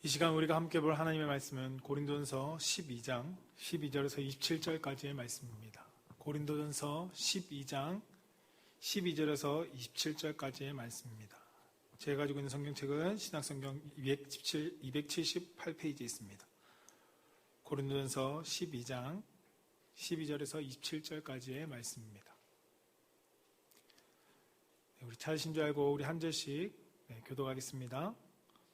이 시간 우리가 함께 볼 하나님의 말씀은 고린도전서 12장 12절에서 27절까지의 말씀입니다. 고린도전서 12장 12절에서 27절까지의 말씀입니다. 제가 가지고 있는 성경책은 신약성경 278페이지에 있습니다. 고린도전서 12장 12절에서 27절까지의 말씀입니다. 우리 찾으신 줄 알고 우리 한 절씩 교독하겠습니다.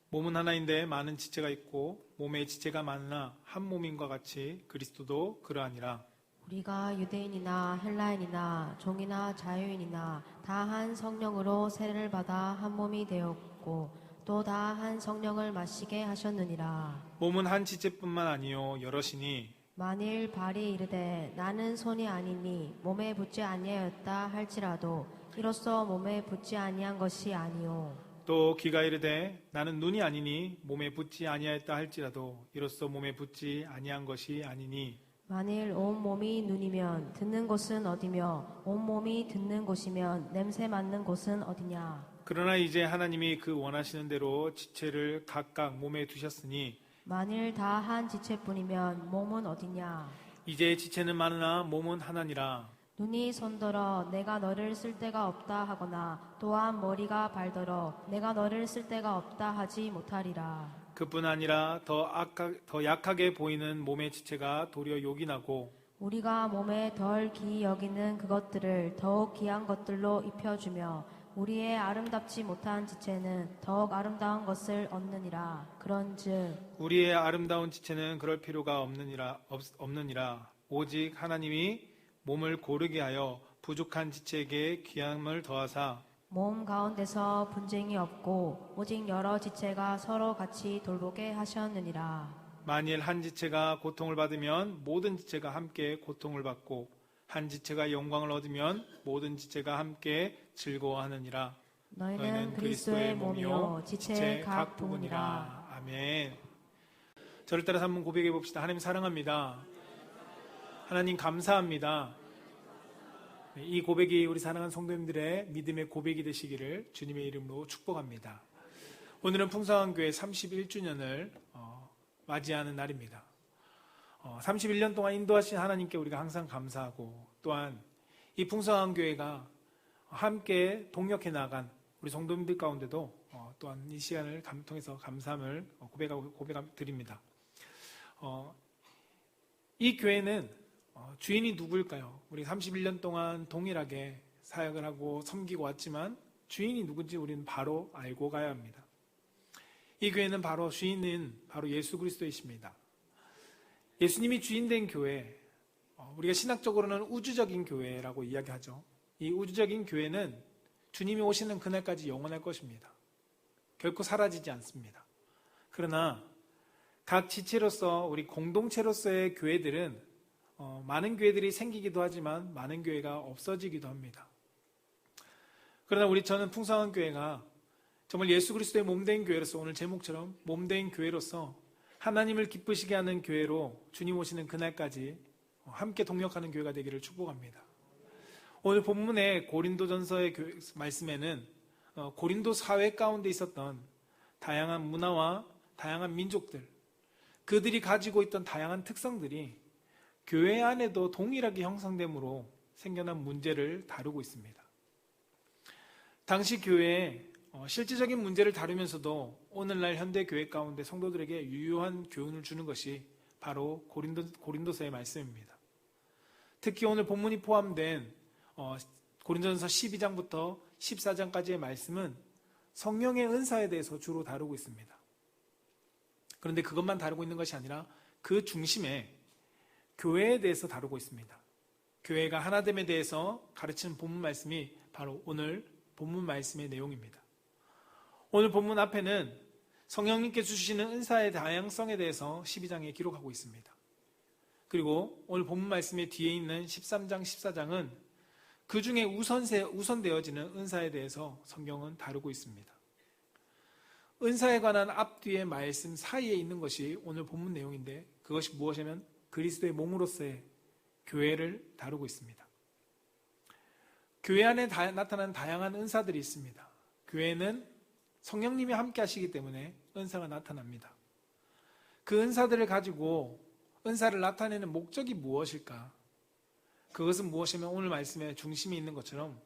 몸은 하나인데 많은 지체가 있고 몸에 지체가 많으나 한 몸인과 같이 그리스도도 그러하니라. 우리가 유대인이나 헬라인이나 종이나 자유인이나 다 한 성령으로 세례를 받아 한 몸이 되었고 또 다 한 성령을 마시게 하셨느니라. 몸은 한 지체뿐만 아니요 여럿이니 만일 발이 이르되 나는 손이 아니니 몸에 붙지 아니하였다 할지라도 이로써 몸에 붙지 아니한 것이 아니요. 또 귀가 이르되 나는 눈이 아니니 몸에 붙지 아니하였다 할지라도 이로써 몸에 붙지 아니한 것이 아니니 만일 온 몸이 눈이면 듣는 곳은 어디며 온 몸이 듣는 곳이면 냄새 맡는 곳은 어디냐. 그러나 이제 하나님이 그 원하시는 대로 지체를 각각 몸에 두셨으니 만일 다 한 지체뿐이면 몸은 어디냐. 이제 지체는 많으나 몸은 하나니라. 눈이 손들어 내가 너를 쓸 데가 없다 하거나 또한 머리가 발들어 내가 너를 쓸 데가 없다 하지 못하리라. 그뿐 아니라 더 약하게 보이는 몸의 지체가 도리어 욕이 나고 우리가 몸에 덜 귀히 여기는 그것들을 더욱 귀한 것들로 입혀주며 우리의 아름답지 못한 지체는 더욱 아름다운 것을 얻느니라. 그런즉 우리의 아름다운 지체는 그럴 필요가 없느니라. 오직 하나님이 몸을 고르게 하여 부족한 지체에게 귀함을 더하사 몸 가운데서 분쟁이 없고 오직 여러 지체가 서로 같이 돌보게 하셨느니라. 만일 한 지체가 고통을 받으면 모든 지체가 함께 고통을 받고 한 지체가 영광을 얻으면 모든 지체가 함께 즐거워하느니라. 너희는 그리스도의 몸이요 지체의 각 부분이라. 아멘. 저를 따라서 한번 고백해 봅시다. 하나님 사랑합니다. 하나님 감사합니다. 이 고백이 우리 사랑하는 성도님들의 믿음의 고백이 되시기를 주님의 이름으로 축복합니다. 오늘은 풍성한 교회 31주년을 맞이하는 날입니다. 31년 동안 인도하신 하나님께 우리가 항상 감사하고 또한 이 풍성한 교회가 함께 동역해 나간 우리 성도님들 가운데도 또한 이 시간을 통해서 감사함을 고백드립니다. 이 교회는 주인이 누구일까요? 우리 31년 동안 동일하게 사역을 하고 섬기고 왔지만 주인이 누군지 우리는 바로 알고 가야 합니다. 이 교회는 바로 주인은 바로 예수 그리스도이십니다. 예수님이 주인된 교회, 우리가 신학적으로는 우주적인 교회라고 이야기하죠. 이 우주적인 교회는 주님이 오시는 그날까지 영원할 것입니다. 결코 사라지지 않습니다. 그러나 각 지체로서 우리 공동체로서의 교회들은 많은 교회들이 생기기도 하지만 많은 교회가 없어지기도 합니다. 그러나 저는 풍성한 교회가 정말 예수 그리스도의 몸된 교회로서 오늘 제목처럼 몸된 교회로서 하나님을 기쁘시게 하는 교회로 주님 오시는 그날까지 함께 동역하는 교회가 되기를 축복합니다. 오늘 본문의 고린도전서의 말씀에는 고린도 사회 가운데 있었던 다양한 문화와 다양한 민족들, 그들이 가지고 있던 다양한 특성들이 교회 안에도 동일하게 형성됨으로 생겨난 문제를 다루고 있습니다. 당시 교회에 실질적인 문제를 다루면서도 오늘날 현대 교회 가운데 성도들에게 유효한 교훈을 주는 것이 바로 고린도서의 말씀입니다. 특히 오늘 본문이 포함된 고린도전서 12장부터 14장까지의 말씀은 성령의 은사에 대해서 주로 다루고 있습니다. 그런데 그것만 다루고 있는 것이 아니라 그 중심에 교회에 대해서 다루고 있습니다. 교회가 하나됨에 대해서 가르치는 본문 말씀이 바로 오늘 본문 말씀의 내용입니다. 오늘 본문 앞에는 성령님께서 주시는 은사의 다양성에 대해서 12장에 기록하고 있습니다. 그리고 오늘 본문 말씀의 뒤에 있는 13장, 14장은 그 중에 우선되어지는 은사에 대해서 성경은 다루고 있습니다. 은사에 관한 앞뒤의 말씀 사이에 있는 것이 오늘 본문 내용인데 그것이 무엇이냐면 그리스도의 몸으로서의 교회를 다루고 있습니다. 교회 안에 나타나는 다양한 은사들이 있습니다. 교회는 성령님이 함께 하시기 때문에 은사가 나타납니다. 그 은사들을 가지고 은사를 나타내는 목적이 무엇일까? 그것은 무엇이면 오늘 말씀에 중심이 있는 것처럼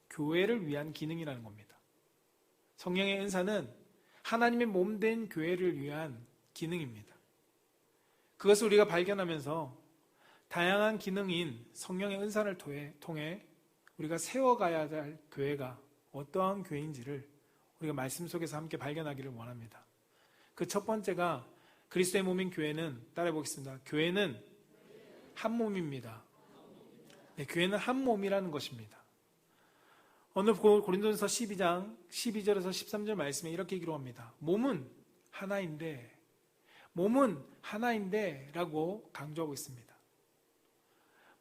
교회를 위한 기능이라는 겁니다. 성령의 은사는 하나님의 몸된 교회를 위한 기능입니다. 그것을 우리가 발견하면서 다양한 기능인 성령의 은사를 통해 우리가 세워가야 할 교회가 어떠한 교회인지를 우리가 말씀 속에서 함께 발견하기를 원합니다. 그 첫 번째가 그리스도의 몸인 교회는, 따라해 보겠습니다. 교회는 한 몸입니다. 네, 교회는 한 몸이라는 것입니다. 오늘 고린도전서 12장 12절에서 13절 말씀에 이렇게 기록합니다. 몸은 하나인데 라고 강조하고 있습니다.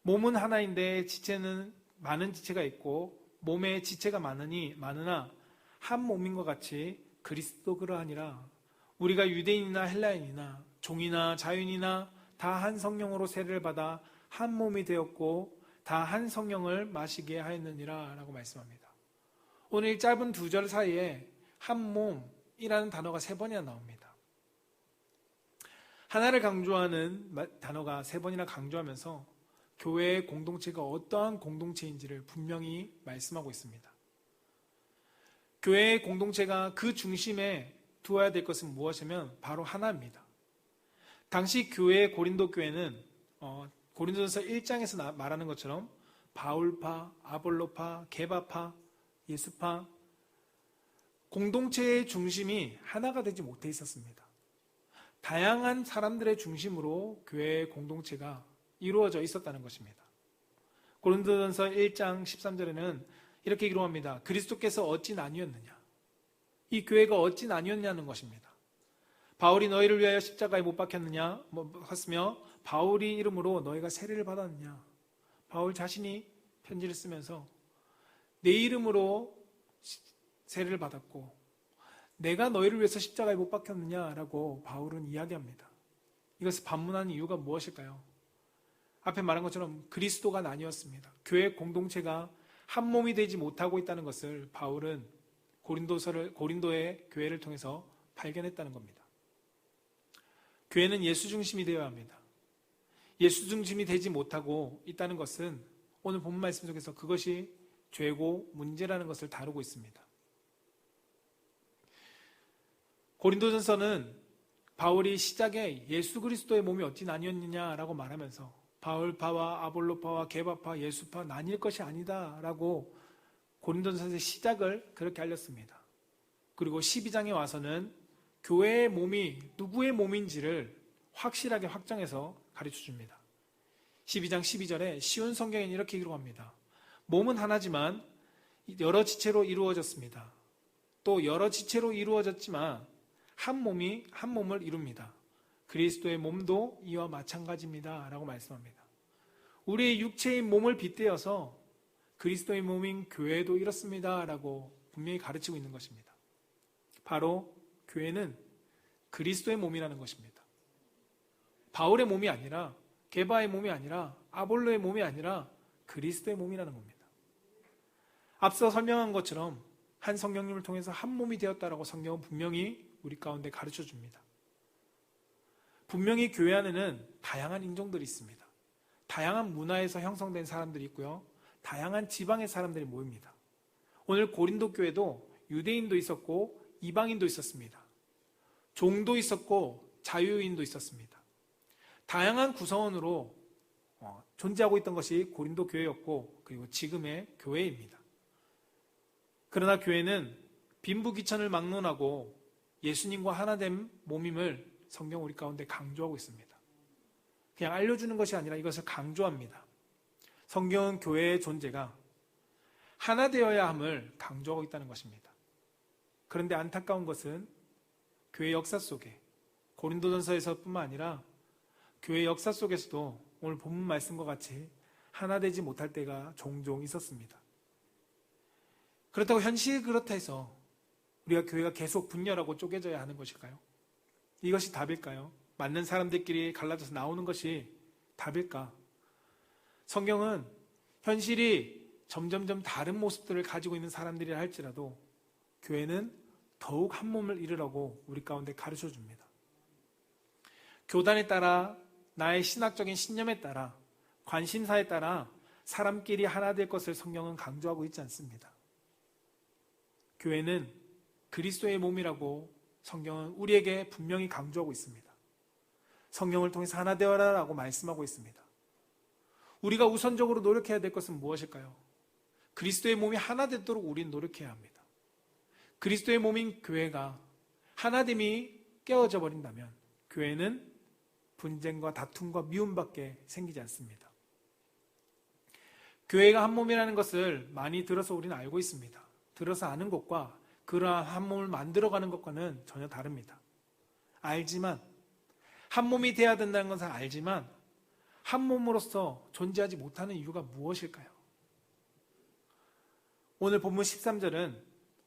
몸은 하나인데 지체는 많은 지체가 있고 몸에 지체가 많으나 한 몸인 것 같이 그리스도 그러하니라. 우리가 유대인이나 헬라인이나 종이나 자유인이나 다 한 성령으로 세례를 받아 한 몸이 되었고 다 한 성령을 마시게 하였느니라 라고 말씀합니다. 오늘 이 짧은 두 절 사이에 한 몸이라는 단어가 3번이나 나옵니다. 하나를 강조하는 단어가 3번이나 강조하면서 교회의 공동체가 어떠한 공동체인지를 분명히 말씀하고 있습니다. 교회의 공동체가 그 중심에 두어야 될 것은 무엇이면 바로 하나입니다. 당시 교회 고린도 교회는 고린도전서 1장에서 말하는 것처럼 바울파, 아볼로파, 게바파, 예수파, 공동체의 중심이 하나가 되지 못해 있었습니다. 다양한 사람들의 중심으로 교회의 공동체가 이루어져 있었다는 것입니다. 고린도전서 1장 13절에는 이렇게 기록합니다. 그리스도께서 어찌 나뉘었느냐? 이 교회가 어찌 나뉘었냐는 것입니다. 바울이 너희를 위하여 십자가에 못 박혔느냐? 박혔으며 바울이 이름으로 너희가 세례를 받았느냐? 바울 자신이 편지를 쓰면서 내 이름으로 세례를 받았고 내가 너희를 위해서 십자가에 못 박혔느냐라고 바울은 이야기합니다. 이것을 반문하는 이유가 무엇일까요? 앞에 말한 것처럼 그리스도가 나뉘었습니다. 교회 공동체가 한 몸이 되지 못하고 있다는 것을 바울은 고린도의 교회를 통해서 발견했다는 겁니다. 교회는 예수 중심이 되어야 합니다. 예수 중심이 되지 못하고 있다는 것은 오늘 본문 말씀 속에서 그것이 죄고 문제라는 것을 다루고 있습니다. 고린도전서는 바울이 시작에 예수 그리스도의 몸이 어찌 나뉘었느냐라고 말하면서 바울파와 아볼로파와 게바파, 예수파 나뉠 것이 아니다라고 고린도전서의 시작을 그렇게 알렸습니다. 그리고 12장에 와서는 교회의 몸이 누구의 몸인지를 확실하게 확정해서 가르쳐줍니다. 12장 12절에 쉬운 성경에는 이렇게 기록합니다. 몸은 하나지만 여러 지체로 이루어졌습니다. 또 여러 지체로 이루어졌지만 한 몸을 이룹니다. 그리스도의 몸도 이와 마찬가지입니다. 라고 말씀합니다. 우리의 육체인 몸을 빗대어서 그리스도의 몸인 교회도 이렇습니다. 라고 분명히 가르치고 있는 것입니다. 바로 교회는 그리스도의 몸이라는 것입니다. 바울의 몸이 아니라 게바의 몸이 아니라 아볼로의 몸이 아니라 그리스도의 몸이라는 겁니다. 앞서 설명한 것처럼 한 성령님을 통해서 한 몸이 되었다라고 성경은 분명히 우리 가운데 가르쳐 줍니다. 분명히 교회 안에는 다양한 인종들이 있습니다. 다양한 문화에서 형성된 사람들이 있고요. 다양한 지방의 사람들이 모입니다. 오늘 고린도 교회도 유대인도 있었고 이방인도 있었습니다. 종도 있었고 자유인도 있었습니다. 다양한 구성원으로 존재하고 있던 것이 고린도 교회였고 그리고 지금의 교회입니다. 그러나 교회는 빈부귀천을 막론하고 예수님과 하나된 몸임을 성경 우리 가운데 강조하고 있습니다. 그냥 알려주는 것이 아니라 이것을 강조합니다. 성경은 교회의 존재가 하나 되어야 함을 강조하고 있다는 것입니다. 그런데 안타까운 것은 교회 역사 속에 고린도전서에서뿐만 아니라 교회 역사 속에서도 오늘 본문 말씀과 같이 하나 되지 못할 때가 종종 있었습니다. 그렇다고 현실이 그렇다 해서 우리가 교회가 계속 분열하고 쪼개져야 하는 것일까요? 이것이 답일까요? 맞는 사람들끼리 갈라져서 나오는 것이 답일까? 성경은 현실이 점점점 다른 모습들을 가지고 있는 사람들이라 할지라도 교회는 더욱 한 몸을 이루라고 우리 가운데 가르쳐 줍니다. 교단에 따라, 나의 신학적인 신념에 따라, 관심사에 따라 사람끼리 하나 될 것을 성경은 강조하고 있지 않습니다. 교회는 그리스도의 몸이라고 성경은 우리에게 분명히 강조하고 있습니다. 성령을 통해서 하나 되어라 라고 말씀하고 있습니다. 우리가 우선적으로 노력해야 될 것은 무엇일까요? 그리스도의 몸이 하나 되도록 우리는 노력해야 합니다. 그리스도의 몸인 교회가 하나됨이 깨어져 버린다면 교회는 분쟁과 다툼과 미움밖에 생기지 않습니다. 교회가 한 몸이라는 것을 많이 들어서 우리는 알고 있습니다. 들어서 아는 것과 그러한 한 몸을 만들어가는 것과는 전혀 다릅니다. 알지만, 한 몸이 돼야 된다는 것을 알지만 한 몸으로서 존재하지 못하는 이유가 무엇일까요? 오늘 본문 13절은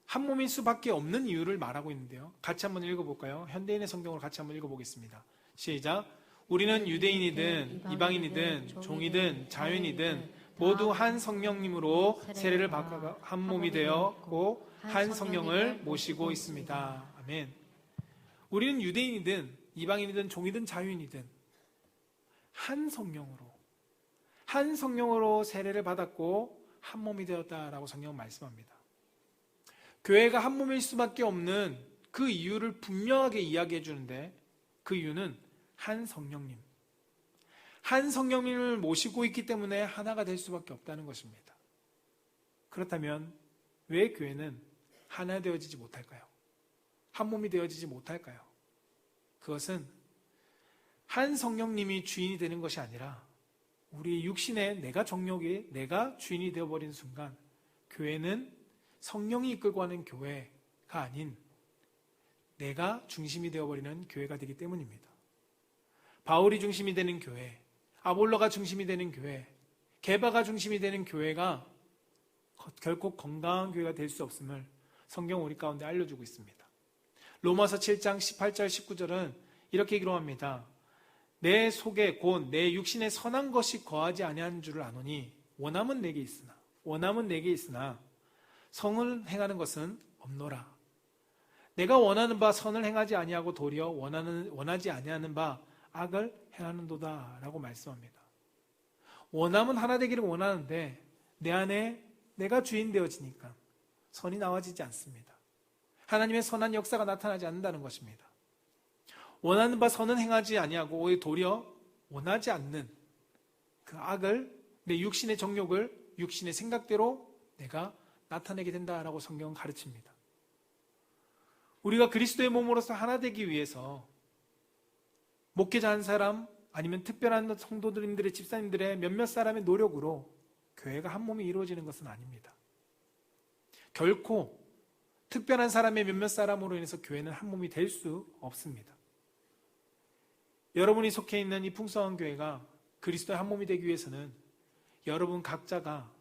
한 몸일 수밖에 없는 이유를 말하고 있는데요. 같이 한번 읽어볼까요? 현대인의 성경으로 같이 한번 읽어보겠습니다. 시작. 우리는 유대인이든 이방인이든 종이든 자유인이든 모두 한 성령님으로 세례를 받고 한 몸이 되었고 한 성령을 모시고 있습니다. 아멘. 우리는 유대인이든 이방인이든 종이든 자유인이든 한 성령으로 세례를 받았고 한 몸이 되었다라고 성경은 말씀합니다. 교회가 한 몸일 수밖에 없는 그 이유를 분명하게 이야기해 주는데 그 이유는 한 성령님을 모시고 있기 때문에 하나가 될 수밖에 없다는 것입니다. 그렇다면 왜 교회는 하나 되어지지 못할까요? 한 몸이 되어지지 못할까요? 그것은 한 성령님이 주인이 되는 것이 아니라 우리 육신의 내가 정욕이 내가 주인이 되어버린 순간 교회는 성령이 이끌고 하는 교회가 아닌 내가 중심이 되어버리는 교회가 되기 때문입니다. 바울이 중심이 되는 교회, 아볼로가 중심이 되는 교회, 게바가 중심이 되는 교회가 결코 건강한 교회가 될 수 없음을 성경은 우리 가운데 알려주고 있습니다. 로마서 7장 18절 19절은 이렇게 기록합니다. 내 속에 곧 내 육신에 선한 것이 거하지 아니한 줄을 아노니 원함은 내게 있으나 성을 행하는 것은 없노라. 내가 원하는 바 선을 행하지 아니하고 도리어 원하지 아니하는 바 악을 행하는도다 라고 말씀합니다. 원함은 하나 되기를 원하는데 내 안에 내가 주인 되어지니까 선이 나와지지 않습니다. 하나님의 선한 역사가 나타나지 않는다는 것입니다. 원하는 바 선은 행하지 아니하고 오히려 도리어 원하지 않는 그 악을 내 육신의 정욕을 육신의 생각대로 내가 나타내게 된다라고 성경은 가르칩니다. 우리가 그리스도의 몸으로서 하나 되기 위해서 목회자 한 사람 아니면 특별한 성도들의 집사님들의 몇몇 사람의 노력으로 교회가 한 몸이 이루어지는 것은 아닙니다. 결코 특별한 사람의 몇몇 사람으로 인해서 교회는 한 몸이 될 수 없습니다. 여러분이 속해 있는 이 풍성한 교회가 그리스도의 한 몸이 되기 위해서는 여러분 각자가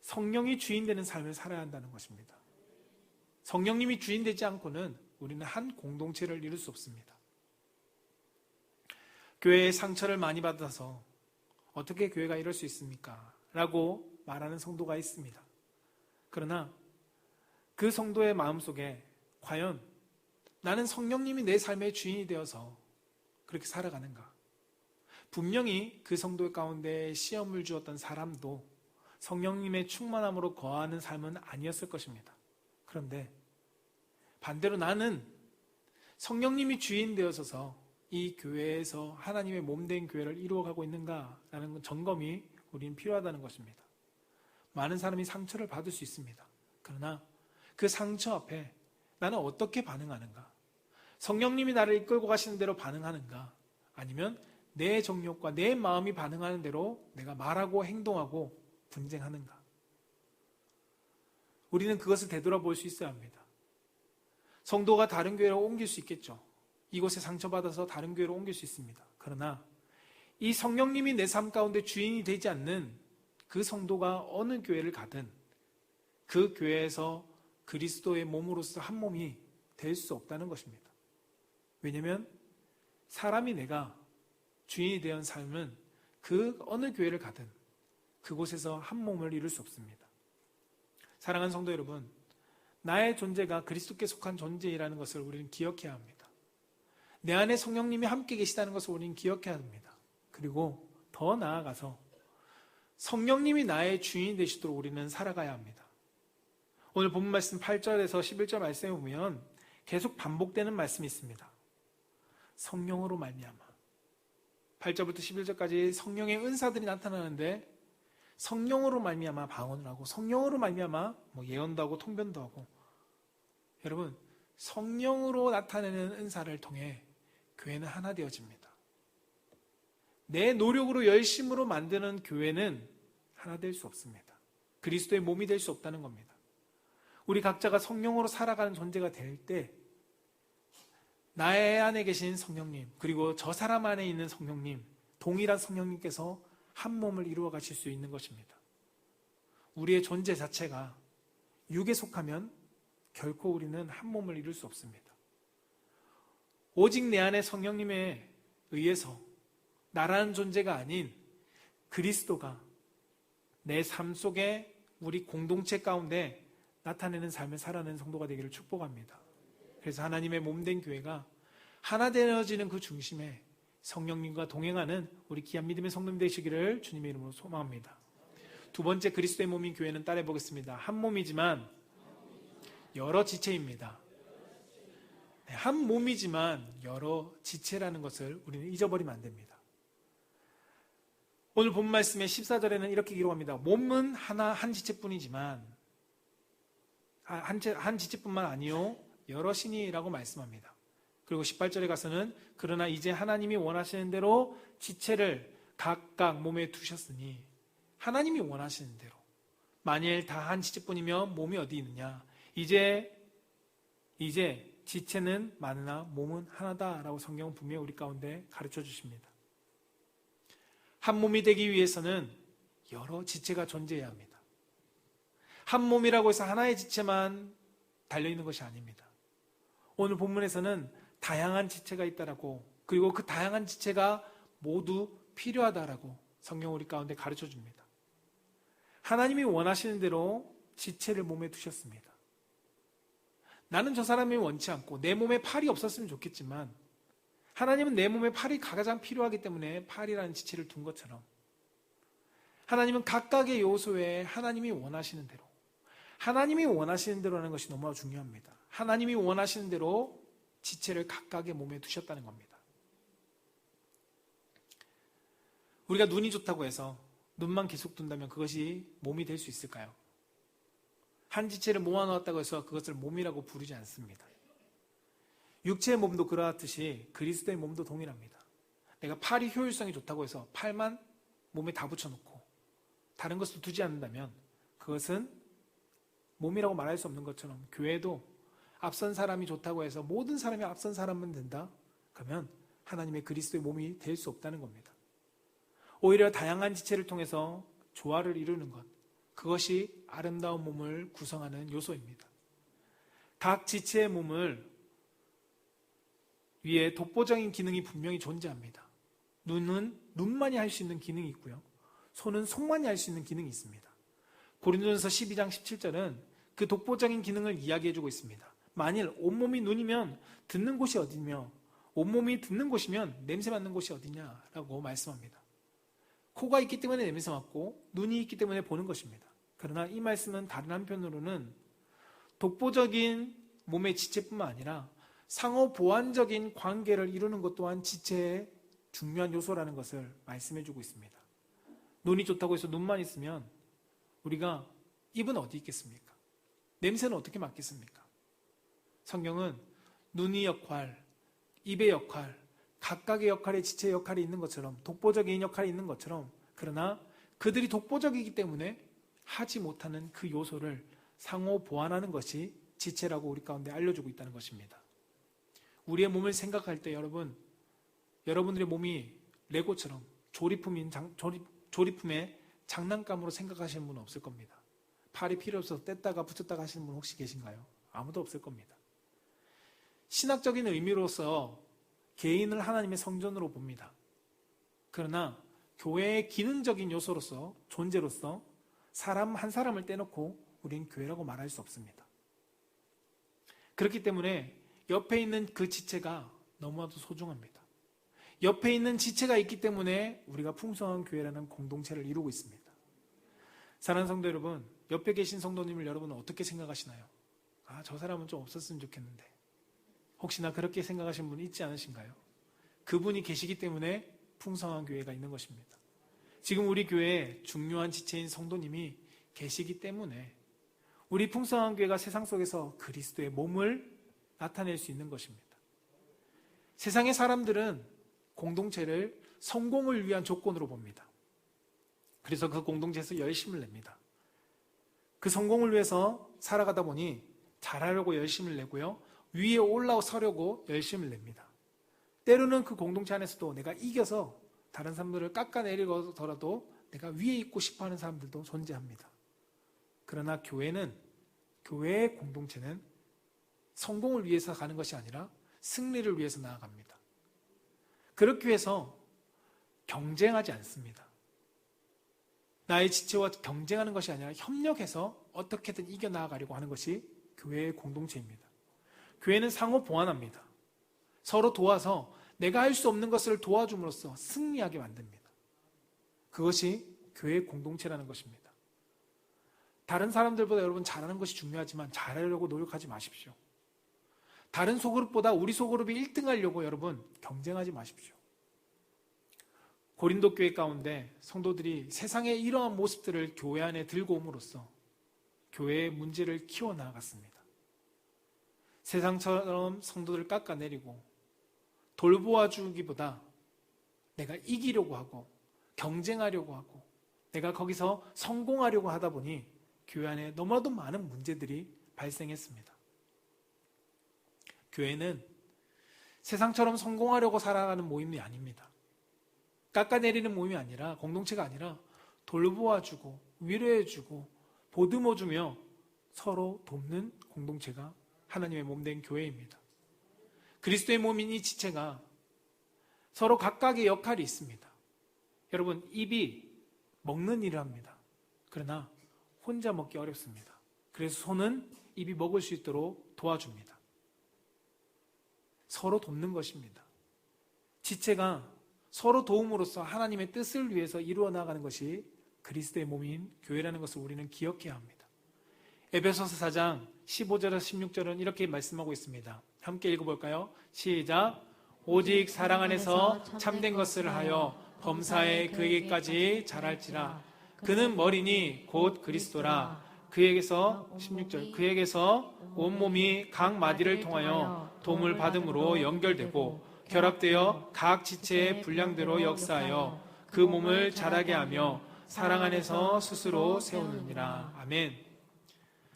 성령이 주인 되는 삶을 살아야 한다는 것입니다. 성령님이 주인 되지 않고는 우리는 한 공동체를 이룰 수 없습니다. 교회의 상처를 많이 받아서 어떻게 교회가 이럴 수 있습니까? 라고 말하는 성도가 있습니다. 그러나 그 성도의 마음속에 과연 나는 성령님이 내 삶의 주인이 되어서 그렇게 살아가는가? 분명히 그 성도 가운데 시험을 주었던 사람도 성령님의 충만함으로 거하는 삶은 아니었을 것입니다. 그런데 반대로 나는 성령님이 주인 되어서서 이 교회에서 하나님의 몸된 교회를 이루어가고 있는가라는 점검이 우리는 필요하다는 것입니다. 많은 사람이 상처를 받을 수 있습니다. 그러나 그 상처 앞에 나는 어떻게 반응하는가? 성령님이 나를 이끌고 가시는 대로 반응하는가? 아니면 내 정욕과 내 마음이 반응하는 대로 내가 말하고 행동하고 분쟁하는가? 우리는 그것을 되돌아볼 수 있어야 합니다. 성도가 다른 교회로 옮길 수 있겠죠. 이곳에 상처받아서 다른 교회로 옮길 수 있습니다. 그러나 이 성령님이 내 삶 가운데 주인이 되지 않는 그 성도가 어느 교회를 가든 그 교회에서 그리스도의 몸으로서 한 몸이 될 수 없다는 것입니다. 왜냐하면 사람이 내가 주인이 되는 삶은 그 어느 교회를 가든 그곳에서 한 몸을 이룰 수 없습니다. 사랑하는 성도 여러분, 나의 존재가 그리스도께 속한 존재이라는 것을 우리는 기억해야 합니다. 내 안에 성령님이 함께 계시다는 것을 우리는 기억해야 합니다. 그리고 더 나아가서 성령님이 나의 주인이 되시도록 우리는 살아가야 합니다. 오늘 본문 말씀 8절에서 11절 말씀에 보면 계속 반복되는 말씀이 있습니다. 성령으로 말미암아. 8절부터 11절까지 성령의 은사들이 나타나는데 성령으로 말미암아 방언을 하고 성령으로 말미암아 예언도 하고 통변도 하고, 여러분 성령으로 나타내는 은사를 통해 교회는 하나 되어집니다. 내 노력으로 열심으로 만드는 교회는 하나 될 수 없습니다. 그리스도의 몸이 될 수 없다는 겁니다. 우리 각자가 성령으로 살아가는 존재가 될 때 나의 안에 계신 성령님, 그리고 저 사람 안에 있는 성령님, 동일한 성령님께서 한 몸을 이루어 가실 수 있는 것입니다. 우리의 존재 자체가 육에 속하면 결코 우리는 한 몸을 이룰 수 없습니다. 오직 내 안에 성령님에 의해서 나라는 존재가 아닌 그리스도가 내 삶 속에 우리 공동체 가운데 나타내는 삶을 살아내는 성도가 되기를 축복합니다. 그래서 하나님의 몸된 교회가 하나 되어지는 그 중심에 성령님과 동행하는 우리 귀한 믿음의 성도님 되시기를 주님의 이름으로 소망합니다. 두 번째 그리스도의 몸인 교회는 따라해 보겠습니다. 한 몸이지만 여러 지체입니다. 한 몸이지만 여러 지체라는 것을 우리는 잊어버리면 안 됩니다. 오늘 본 말씀의 14절에는 이렇게 기록합니다. 몸은 한 지체뿐이지만 한 지체뿐만 아니요 여럿이니라고 말씀합니다. 그리고 18절에 가서는 그러나 이제 하나님이 원하시는 대로 지체를 각각 몸에 두셨으니, 하나님이 원하시는 대로, 만일 다 한 지체뿐이면 몸이 어디 있느냐, 이제 지체는 많으나 몸은 하나다라고 성경은 분명히 우리 가운데 가르쳐 주십니다. 한 몸이 되기 위해서는 여러 지체가 존재해야 합니다. 한 몸이라고 해서 하나의 지체만 달려있는 것이 아닙니다. 오늘 본문에서는 다양한 지체가 있다라고, 그리고 그 다양한 지체가 모두 필요하다라고 성경 우리 가운데 가르쳐 줍니다. 하나님이 원하시는 대로 지체를 몸에 두셨습니다. 나는 저 사람이 원치 않고 내 몸에 팔이 없었으면 좋겠지만 하나님은 내 몸에 팔이 가장 필요하기 때문에 팔이라는 지체를 둔 것처럼, 하나님은 각각의 요소에 하나님이 원하시는 대로, 하나님이 원하시는 대로 하는 것이 너무나 중요합니다. 하나님이 원하시는 대로 지체를 각각의 몸에 두셨다는 겁니다. 우리가 눈이 좋다고 해서 눈만 계속 둔다면 그것이 몸이 될 수 있을까요? 한 지체를 모아놓았다고 해서 그것을 몸이라고 부르지 않습니다. 육체의 몸도 그렇듯이 그리스도의 몸도 동일합니다. 내가 팔이 효율성이 좋다고 해서 팔만 몸에 다 붙여놓고 다른 것을 두지 않는다면 그것은 몸이라고 말할 수 없는 것처럼, 교회도 앞선 사람이 좋다고 해서 모든 사람이 앞선 사람만 된다? 그러면 하나님의 그리스도의 몸이 될 수 없다는 겁니다. 오히려 다양한 지체를 통해서 조화를 이루는 것, 그것이 아름다운 몸을 구성하는 요소입니다. 각 지체의 몸을 위에 독보적인 기능이 분명히 존재합니다. 눈은 눈만이 할 수 있는 기능이 있고요. 손은 손만이 할 수 있는 기능이 있습니다. 고린도전서 12장 17절은 그 독보적인 기능을 이야기해주고 있습니다. 만일 온몸이 눈이면 듣는 곳이 어디며 온몸이 듣는 곳이면 냄새 맡는 곳이 어디냐라고 말씀합니다. 코가 있기 때문에 냄새 맡고 눈이 있기 때문에 보는 것입니다. 그러나 이 말씀은 다른 한편으로는 독보적인 몸의 지체뿐만 아니라 상호 보완적인 관계를 이루는 것 또한 지체의 중요한 요소라는 것을 말씀해주고 있습니다. 눈이 좋다고 해서 눈만 있으면 우리가 입은 어디 있겠습니까? 냄새는 어떻게 맡겠습니까? 성경은 눈의 역할, 입의 역할, 각각의 역할에 지체의 역할이 있는 것처럼, 독보적인 역할이 있는 것처럼, 그러나 그들이 독보적이기 때문에 하지 못하는 그 요소를 상호 보완하는 것이 지체라고 우리 가운데 알려주고 있다는 것입니다. 우리의 몸을 생각할 때 여러분들의 몸이 레고처럼 조립품의 장난감으로 생각하시는 분은 없을 겁니다. 팔이 필요 없어서 뗐다가 붙였다가 하시는 분 혹시 계신가요? 아무도 없을 겁니다. 신학적인 의미로서 개인을 하나님의 성전으로 봅니다. 그러나 교회의 기능적인 요소로서, 존재로서 사람 한 사람을 떼놓고 우리는 교회라고 말할 수 없습니다. 그렇기 때문에 옆에 있는 그 지체가 너무나도 소중합니다. 옆에 있는 지체가 있기 때문에 우리가 풍성한 교회라는 공동체를 이루고 있습니다. 사랑하는 성도 여러분, 옆에 계신 성도님을 여러분은 어떻게 생각하시나요? 저 사람은 좀 없었으면 좋겠는데. 혹시나 그렇게 생각하시는 분 있지 않으신가요? 그분이 계시기 때문에 풍성한 교회가 있는 것입니다. 지금 우리 교회에 중요한 지체인 성도님이 계시기 때문에 우리 풍성한 교회가 세상 속에서 그리스도의 몸을 나타낼 수 있는 것입니다. 세상의 사람들은 공동체를 성공을 위한 조건으로 봅니다. 그래서 그 공동체에서 열심을 냅니다. 그 성공을 위해서 살아가다 보니 잘하려고 열심을 내고요. 위에 올라서려고 열심을 냅니다. 때로는 그 공동체 안에서도 내가 이겨서 다른 사람들을 깎아내리더라도 내가 위에 있고 싶어하는 사람들도 존재합니다. 그러나 교회의 공동체는 성공을 위해서 가는 것이 아니라 승리를 위해서 나아갑니다. 그렇게 해서 경쟁하지 않습니다. 나의 지체와 경쟁하는 것이 아니라 협력해서 어떻게든 이겨나가려고 하는 것이 교회의 공동체입니다. 교회는 상호 보완합니다. 서로 도와서 내가 할 수 없는 것을 도와줌으로써 승리하게 만듭니다. 그것이 교회의 공동체라는 것입니다. 다른 사람들보다 여러분 잘하는 것이 중요하지만 잘하려고 노력하지 마십시오. 다른 소그룹보다 우리 소그룹이 1등 하려고 여러분 경쟁하지 마십시오. 고린도 교회 가운데 성도들이 세상의 이러한 모습들을 교회 안에 들고 옴으로써 교회의 문제를 키워나갔습니다. 세상처럼 성도들을 깎아내리고 돌보아주기보다 내가 이기려고 하고 경쟁하려고 하고 내가 거기서 성공하려고 하다 보니 교회 안에 너무나도 많은 문제들이 발생했습니다. 교회는 세상처럼 성공하려고 살아가는 모임이 아닙니다. 깎아내리는 모임이 아니라, 공동체가 아니라 돌보아주고 위로해주고 보듬어주며 서로 돕는 공동체가 하나님의 몸된 교회입니다. 그리스도의 몸인 이 지체가 서로 각각의 역할이 있습니다. 여러분, 입이 먹는 일을 합니다. 그러나 혼자 먹기 어렵습니다. 그래서 손은 입이 먹을 수 있도록 도와줍니다. 서로 돕는 것입니다. 지체가 서로 도움으로써 하나님의 뜻을 위해서 이루어 나가는 것이 그리스도의 몸인 교회라는 것을 우리는 기억해야 합니다. 에베소서 4장 15절에서 16절은 이렇게 말씀하고 있습니다. 함께 읽어볼까요? 시작! 오직 사랑 안에서 참된 것을 하여 범사에 그에게까지 자랄지라. 그는 머리니 곧 그리스도라. 그에게서 16절 그에게서 온몸이 각 마디를 통하여 도움을 받음으로 연결되고 결합되어 각 지체의 분량대로 역사하여 그 몸을 자라게 하며 사랑 안에서 스스로 세우느니라. 아멘.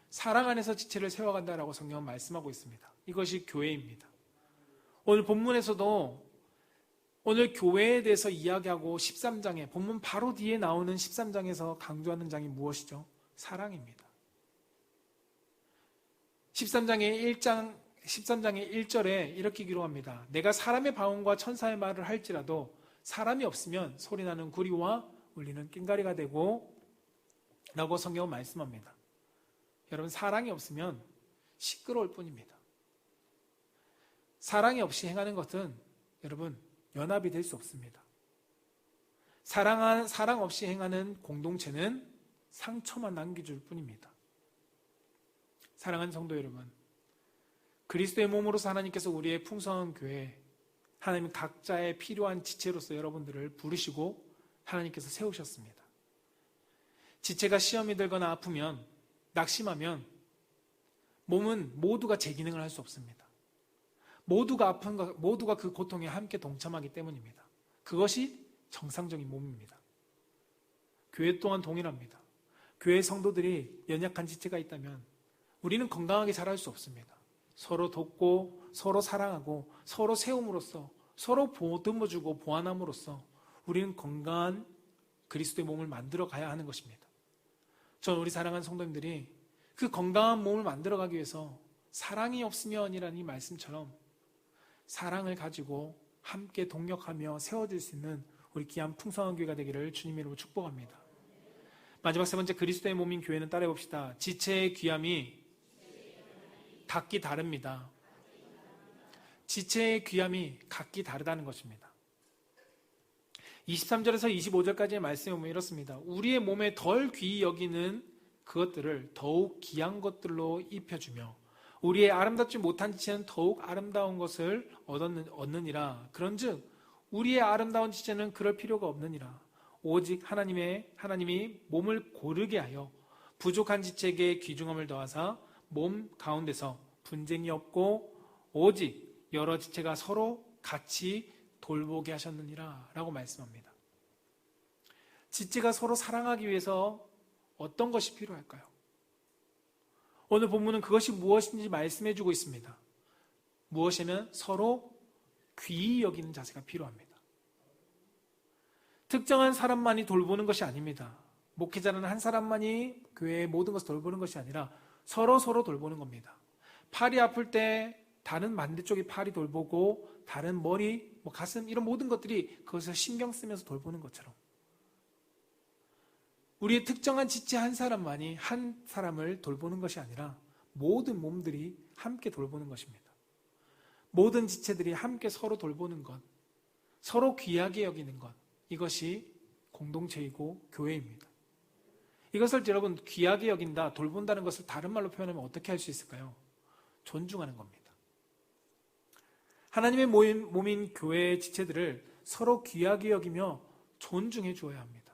사랑 안에서 지체를 세워간다라고 성경은 말씀하고 있습니다. 이것이 교회입니다. 오늘 본문에서도 오늘 교회에 대해서 이야기하고 13장에 본문 바로 뒤에 나오는 13장에서 강조하는 장이 무엇이죠? 사랑입니다. 13장의 1절에 이렇게 기록합니다. 내가 사람의 방언과 천사의 말을 할지라도 사람이 없으면 소리나는 구리와 울리는 꽹과리가 되고 라고 성경은 말씀합니다. 여러분, 사랑이 없으면 시끄러울 뿐입니다. 사랑이 없이 행하는 것은 여러분 연합이 될 수 없습니다. 사랑 없이 행하는 공동체는 상처만 남겨줄 뿐입니다. 사랑하는 성도 여러분, 그리스도의 몸으로서 하나님께서 우리의 풍성한 교회, 하나님 각자의 필요한 지체로서 여러분들을 부르시고 하나님께서 세우셨습니다. 지체가 시험이 들거나 아프면, 낙심하면 몸은 모두가 제 기능을 할 수 없습니다. 모두가 그 고통에 함께 동참하기 때문입니다. 그것이 정상적인 몸입니다. 교회 또한 동일합니다. 교회 성도들이 연약한 지체가 있다면 우리는 건강하게 자랄 수 없습니다. 서로 돕고 서로 사랑하고 서로 세움으로써 서로 보듬어주고 보완함으로써 우리는 건강한 그리스도의 몸을 만들어 가야 하는 것입니다. 저는 우리 사랑하는 성도님들이 그 건강한 몸을 만들어가기 위해서 사랑이 없으면이라는 이 말씀처럼 사랑을 가지고 함께 동력하며 세워질 수 있는 우리 귀한 풍성한 교회가 되기를 주님의 이름으로 축복합니다. 마지막 세 번째, 그리스도의 몸인 교회는 따라해봅시다. 지체의 귀함이 각기 다릅니다. 지체의 귀함이 각기 다르다는 것입니다. 23절에서 25절까지의 말씀에 보면 이렇습니다. 우리의 몸에 덜 귀히 여기는 그것들을 더욱 귀한 것들로 입혀주며 우리의 아름답지 못한 지체는 더욱 아름다운 것을 얻느니라. 그런즉 우리의 아름다운 지체는 그럴 필요가 없느니라. 오직 하나님이 몸을 고르게 하여 부족한 지체에게 귀중함을 더하사 몸 가운데서 분쟁이 없고 오직 여러 지체가 서로 같이 돌보게 하셨느니라 라고 말씀합니다. 지체가 서로 사랑하기 위해서 어떤 것이 필요할까요? 오늘 본문은 그것이 무엇인지 말씀해 주고 있습니다. 무엇이면 서로 귀히 여기는 자세가 필요합니다. 특정한 사람만이 돌보는 것이 아닙니다. 목회자는 한 사람만이 교회의 모든 것을 돌보는 것이 아니라 서로 돌보는 겁니다. 팔이 아플 때 다른 반대쪽이 팔이 돌보고 다른 머리, 가슴 이런 모든 것들이 그것을 신경 쓰면서 돌보는 것처럼 우리의 특정한 지체 한 사람만이 한 사람을 돌보는 것이 아니라 모든 몸들이 함께 돌보는 것입니다. 모든 지체들이 함께 서로 돌보는 것, 서로 귀하게 여기는 것, 이것이 공동체이고 교회입니다. 이것을 여러분 귀하게 여긴다, 돌본다는 것을 다른 말로 표현하면 어떻게 할 수 있을까요? 존중하는 겁니다. 하나님의 몸인 교회의 지체들을 서로 귀하게 여기며 존중해 주어야 합니다.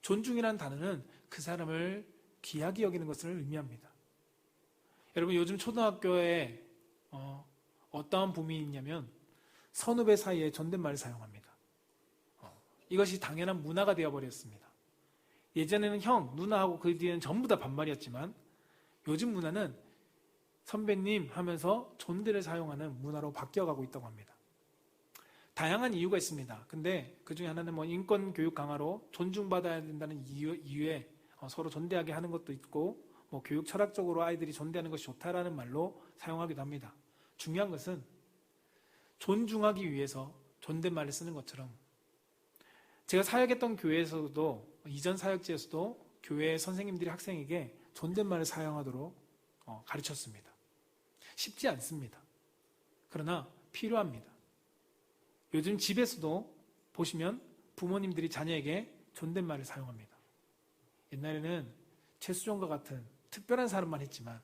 존중이라는 단어는 그 사람을 귀하게 여기는 것을 의미합니다. 여러분 요즘 초등학교에 어떠한 붐이 있냐면 선후배 사이에 존댓말을 사용합니다. 이것이 당연한 문화가 되어버렸습니다. 예전에는 형, 누나하고 그 뒤에는 전부 다 반말이었지만 요즘 문화는 선배님 하면서 존대를 사용하는 문화로 바뀌어가고 있다고 합니다. 다양한 이유가 있습니다. 근데 그 중에 하나는 인권 교육 강화로 존중받아야 된다는 이유에 서로 존대하게 하는 것도 있고 교육 철학적으로 아이들이 존대하는 것이 좋다라는 말로 사용하기도 합니다. 중요한 것은 존중하기 위해서 존댓말을 쓰는 것처럼 제가 사역했던 교회에서도 이전 사역지에서도 교회 선생님들이 학생에게 존댓말을 사용하도록 가르쳤습니다. 쉽지 않습니다. 그러나 필요합니다. 요즘 집에서도 보시면 부모님들이 자녀에게 존댓말을 사용합니다. 옛날에는 최수종과 같은 특별한 사람만 했지만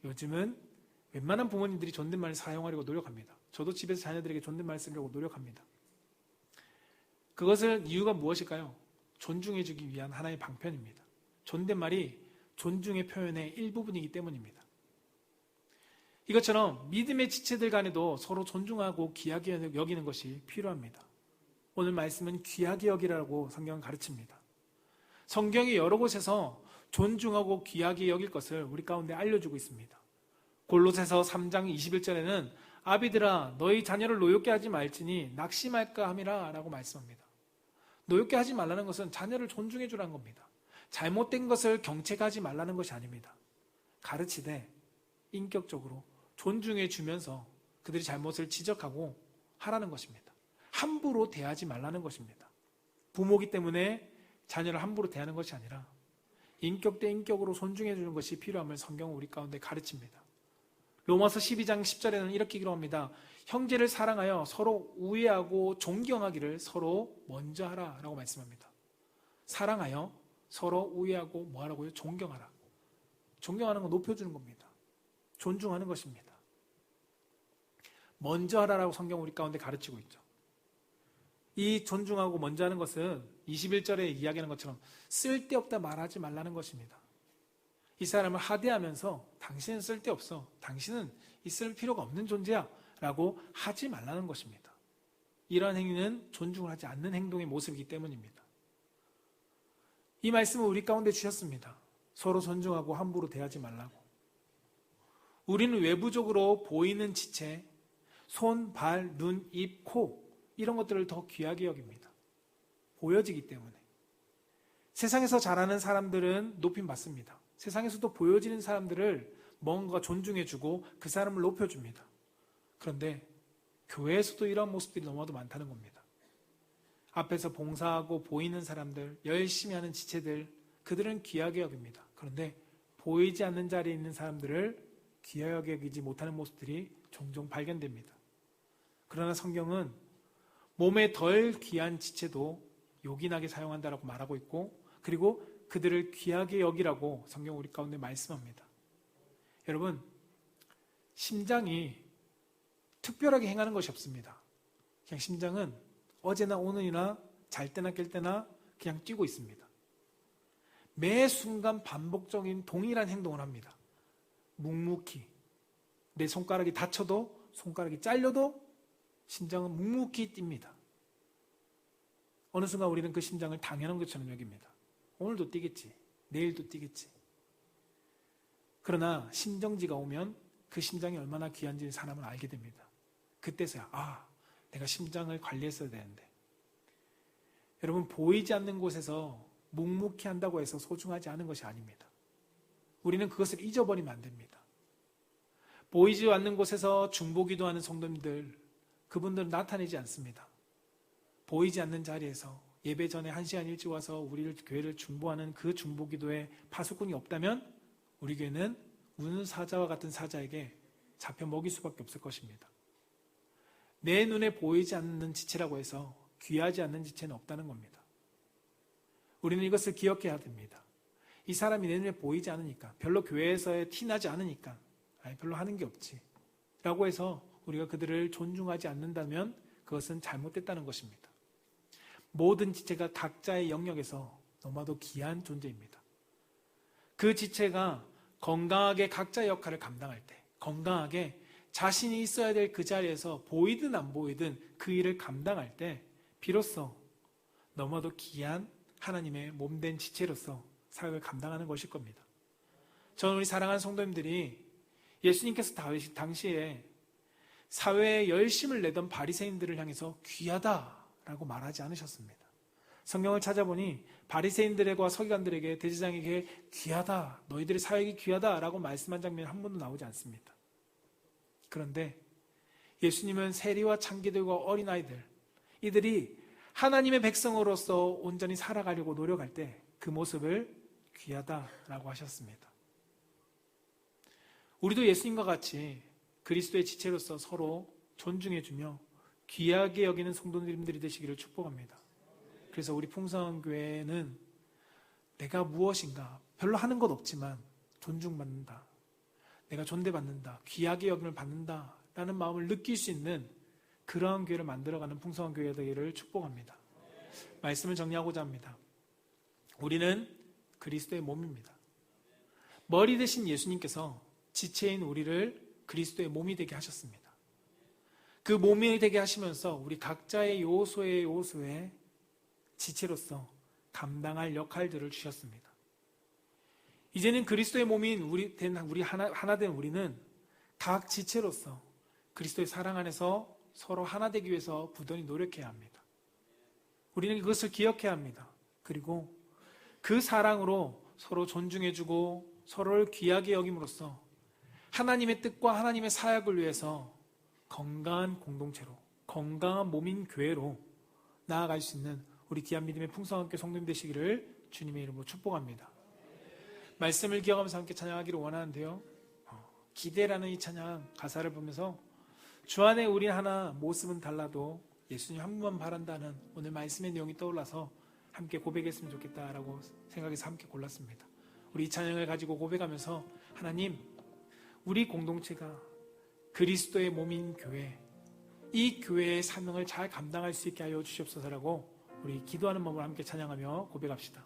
요즘은 웬만한 부모님들이 존댓말을 사용하려고 노력합니다. 저도 집에서 자녀들에게 존댓말 쓰려고 노력합니다. 그것을 이유가 무엇일까요? 존중해주기 위한 하나의 방편입니다. 존댓말이 존중의 표현의 일부분이기 때문입니다. 이것처럼 믿음의 지체들 간에도 서로 존중하고 귀하게 여기는 것이 필요합니다. 오늘 말씀은 귀하게 여기라고 성경은 가르칩니다. 성경이 여러 곳에서 존중하고 귀하게 여길 것을 우리 가운데 알려주고 있습니다. 골로새서 3장 21절에는 아비들아 너희 자녀를 노엽게 하지 말지니 낙심할까 함이라 라고 말씀합니다. 노엽게 하지 말라는 것은 자녀를 존중해 주라는 겁니다. 잘못된 것을 경책하지 말라는 것이 아닙니다. 가르치되 인격적으로 존중해 주면서 그들이 잘못을 지적하고 하라는 것입니다. 함부로 대하지 말라는 것입니다. 부모기 때문에 자녀를 함부로 대하는 것이 아니라 인격 대 인격으로 존중해 주는 것이 필요함을 성경은 우리 가운데 가르칩니다. 로마서 12장 10절에는 이렇게 기록합니다. 형제를 사랑하여 서로 우애하고 존경하기를 서로 먼저 하라 라고 말씀합니다. 사랑하여 서로 우애하고 뭐 하라고요? 존경하라. 존경하는 건 높여주는 겁니다. 존중하는 것입니다. 먼저 하라라고 성경 우리 가운데 가르치고 있죠. 이 존중하고 먼저 하는 것은 21절에 이야기하는 것처럼 쓸데없다 말하지 말라는 것입니다. 이 사람을 하대하면서 당신은 쓸데없어, 당신은 있을 필요가 없는 존재야 라고 하지 말라는 것입니다. 이러한 행위는 존중을 하지 않는 행동의 모습이기 때문입니다. 이 말씀을 우리 가운데 주셨습니다. 서로 존중하고 함부로 대하지 말라고. 우리는 외부적으로 보이는 지체, 손, 발, 눈, 입, 코 이런 것들을 더 귀하게 여깁니다. 보여지기 때문에. 세상에서 잘하는 사람들은 높임 받습니다. 세상에서도 보여지는 사람들을 뭔가 존중해주고 그 사람을 높여줍니다. 그런데 교회에서도 이런 모습들이 너무나도 많다는 겁니다. 앞에서 봉사하고 보이는 사람들, 열심히 하는 지체들, 그들은 귀하게 여깁니다. 그런데 보이지 않는 자리에 있는 사람들을 귀하게 여기지 못하는 모습들이 종종 발견됩니다. 그러나 성경은 몸에 덜 귀한 지체도 요긴하게 사용한다라고 말하고 있고, 그리고 그들을 귀하게 여기라고 성경 우리 가운데 말씀합니다. 여러분, 심장이 특별하게 행하는 것이 없습니다. 그냥 심장은 어제나 오늘이나 잘 때나 깰 때나 그냥 뛰고 있습니다. 매 순간 반복적인 동일한 행동을 합니다. 묵묵히. 내 손가락이 다쳐도, 손가락이 잘려도 심장은 묵묵히 뜁니다. 어느 순간 우리는 그 심장을 당연한 것처럼 여깁니다. 오늘도 뛰겠지, 내일도 뛰겠지. 그러나 심정지가 오면 그 심장이 얼마나 귀한지 사람은 알게 됩니다. 그때서야 내가 심장을 관리했어야 되는데. 여러분, 보이지 않는 곳에서 묵묵히 한다고 해서 소중하지 않은 것이 아닙니다. 우리는 그것을 잊어버리면 안 됩니다. 보이지 않는 곳에서 중보기도하는 성도님들, 그분들은 나타내지 않습니다. 보이지 않는 자리에서 예배 전에 1시간 일찍 와서 우리를 교회를 중보하는 그 중보기도에 파수꾼이 없다면 우리 교회는 우는 사자와 같은 사자에게 잡혀 먹일 수밖에 없을 것입니다. 내 눈에 보이지 않는 지체라고 해서 귀하지 않는 지체는 없다는 겁니다. 우리는 이것을 기억해야 됩니다. 이 사람이 내 눈에 보이지 않으니까, 별로 교회에서의 티나지 않으니까 별로 하는 게 없지 라고 해서 우리가 그들을 존중하지 않는다면 그것은 잘못됐다는 것입니다. 모든 지체가 각자의 영역에서 너무나도 귀한 존재입니다. 그 지체가 건강하게 각자의 역할을 감당할 때, 건강하게 자신이 있어야 될 그 자리에서 보이든 안 보이든 그 일을 감당할 때 비로소 너무나도 귀한 하나님의 몸된 지체로서 사역을 감당하는 것일 겁니다. 저는 우리 사랑하는 성도님들이 예수님께서 당시에 사회에 열심을 내던 바리새인들을 향해서 귀하다라고 말하지 않으셨습니다. 성경을 찾아보니 바리새인들과 서기관들에게, 대제사장에게 귀하다, 너희들의 사역이 귀하다라고 말씀한 장면이 한 번도 나오지 않습니다. 그런데 예수님은 세리와 창기들과 어린아이들, 이들이 하나님의 백성으로서 온전히 살아가려고 노력할 때 그 모습을 귀하다라고 하셨습니다. 우리도 예수님과 같이 그리스도의 지체로서 서로 존중해주며 귀하게 여기는 성도님들이 되시기를 축복합니다. 그래서 우리 풍성교회는 내가 무엇인가, 별로 하는 것 없지만 존중받는다, 내가 존대받는다, 귀하게 여김을 받는다 라는 마음을 느낄 수 있는 그러한 교회를 만들어가는 풍성한 교회가 되기를 축복합니다. 말씀을 정리하고자 합니다. 우리는 그리스도의 몸입니다. 머리 대신 예수님께서 지체인 우리를 그리스도의 몸이 되게 하셨습니다. 그 몸이 되게 하시면서 우리 각자의 요소의 지체로서 감당할 역할들을 주셨습니다. 이제는 그리스도의 몸인 우리 하나 된 우리는 각 지체로서 그리스도의 사랑 안에서 서로 하나 되기 위해서 부단히 노력해야 합니다. 우리는 그것을 기억해야 합니다. 그리고 그 사랑으로 서로 존중해주고 서로를 귀하게 여김으로써 하나님의 뜻과 하나님의 사역을 위해서 건강한 공동체로, 건강한 몸인 교회로 나아갈 수 있는 우리 귀한 믿음의 풍성한 교회 성도님 되시기를 주님의 이름으로 축복합니다. 말씀을 기억하면서 함께 찬양하기를 원하는데요, 기대라는 이 찬양 가사를 보면서 주 안에 우리 하나 모습은 달라도 예수님 한 분만 바란다는 오늘 말씀의 내용이 떠올라서 함께 고백했으면 좋겠다라고 생각해서 함께 골랐습니다. 우리 이 찬양을 가지고 고백하면서 하나님, 우리 공동체가 그리스도의 몸인 교회, 이 교회의 사명을 잘 감당할 수 있게 하여 주시옵소서라고 우리 기도하는 마음으로 함께 찬양하며 고백합시다.